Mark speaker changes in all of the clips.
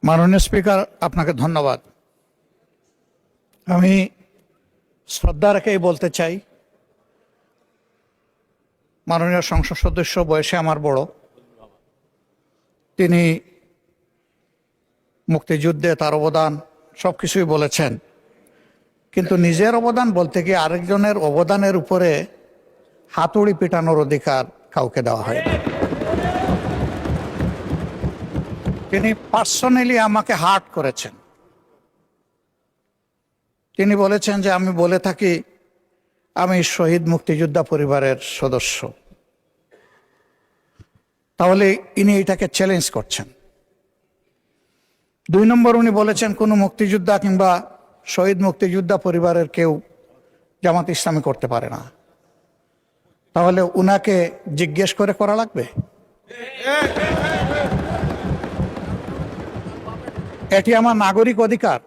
Speaker 1: মাননীয় স্পিকার, আপনাকে ধন্যবাদ। আমি শ্রদ্ধা রেখেই বলতে চাই, মাননীয় সংসদ সদস্য বয়সে আমার বড়, তিনি মুক্তিযুদ্ধে তার অবদান সবকিছুই বলেছেন, কিন্তু নিজের অবদান বলতে গিয়ে আরেকজনের অবদানের উপরে হাতুড়ি পিটানোর অধিকার কাউকে দেওয়া হয় না। তিনি পার্সোনালি আমাকে হার্ট করেছেন। তিনি বলেছেন যে আমি বলে থাকি আমি শহীদ মুক্তিযোদ্ধা পরিবারের সদস্য, তাহলে ইনি এটাকে চ্যালেঞ্জ করছেন। 2 নম্বর, উনি বলেছেন কোনো মুক্তিযোদ্ধা কিংবা শহীদ মুক্তিযোদ্ধা পরিবারের কেউ জামাত ইসলামী করতে পারে না। তাহলে উনাকে জিজ্ঞেস করে করা লাগবে? এটি আমার নাগরিক অধিকার।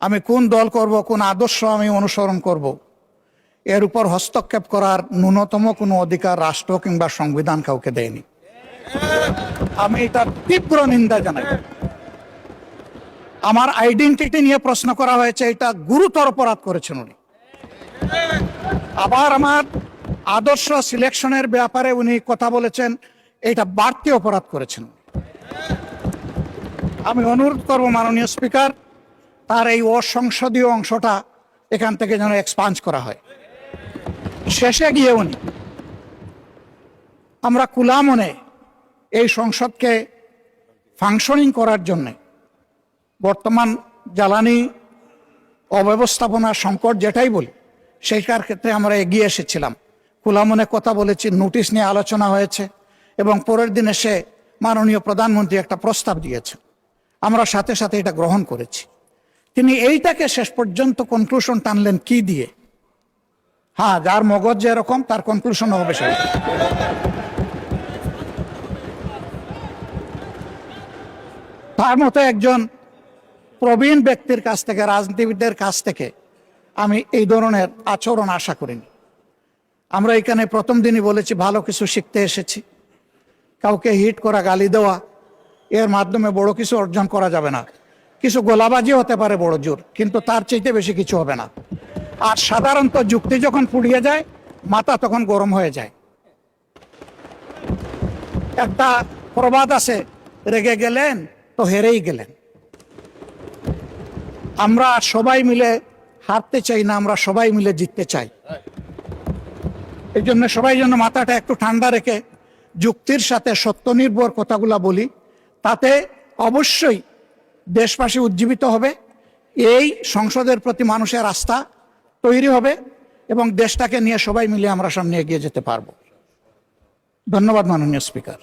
Speaker 1: আমি কোন দল করব, কোন আদর্শ আমি অনুসরণ করব, এর উপর হস্তক্ষেপ করার ন্যূনতম কোনো অধিকার রাষ্ট্র কিংবা সংবিধান কাউকে দেয়নি। আমি এটার তীব্র নিন্দা জানাই। আমার আইডেন্টিটি নিয়ে প্রশ্ন করা হয়েছে, এটা গুরুতর অপরাধ করেছেন উনি। আবার আমার আদর্শ সিলেকশনের ব্যাপারে উনি কথা বলেছেন, এটা বাড়তি অপরাধ করেছেন। আমি অনুরোধ করব মাননীয় স্পিকার, তার এই অসংসদীয় অংশটা এখান থেকে যেন এক্সপাঞ্জ করা হয়। শেষে গিয়ে উনি আমরা খোলা মনে এই সংসদকে ফাংশনিং করার জন্যে বর্তমান জ্বালানি অব্যবস্থাপনা সংকট যেটাই বলি, সেইটার ক্ষেত্রে আমরা এগিয়ে এসেছিলাম। খোলা মনে কথা বলেছি, নোটিশ নিয়ে আলোচনা হয়েছে এবং পরের দিন এসে মাননীয় প্রধানমন্ত্রী একটা প্রস্তাব দিয়েছেন, আমরা সাথে সাথে এটা গ্রহণ করেছি। তিনি এইটাকে শেষ পর্যন্ত কনক্লুশন টানলেন কি দিয়ে? হ্যাঁ, যার মগজ যেরকম তার কনক্লুশন হবে সেটা। তার মতো একজন প্রবীণ ব্যক্তির কাছ থেকে, রাজনীতিবিদদের কাছ থেকে আমি এই ধরনের আচরণ আশা করিনি। আমরা এখানে প্রথম দিনই বলেছি ভালো কিছু শিখতে এসেছি। কাউকে হিট করা, গালি দেওয়া, এর মাধ্যমে বড় কিছু অর্জন করা যাবে না। কিছু গোলাবাজি হতে পারে বড় জোর, কিন্তু তার চাইতে বেশি কিছু হবে না। আর সাধারণত যুক্তি যখন ফুরিয়ে যায়, মাথা তখন গরম হয়ে যায়। একটা প্রবাদ আছে, রেগে গেলেন তো হেরেই গেলেন। আমরা সবাই মিলে হারতে চাই না, আমরা সবাই মিলে জিততে চাই। এই জন্য সবাই যেন মাথাটা একটু ঠান্ডা রেখে যুক্তির সাথে সত্য নির্ভর কথাগুলা বলি, তাতে অবশ্যই দেশবাসী উজ্জীবিত হবে, এই সংসদের প্রতি মানুষের আস্থা তৈরি হবে এবং দেশটাকে নিয়ে সবাই মিলে আমরা সামনে এগিয়ে যেতে পারবো। ধন্যবাদ মাননীয় স্পিকার।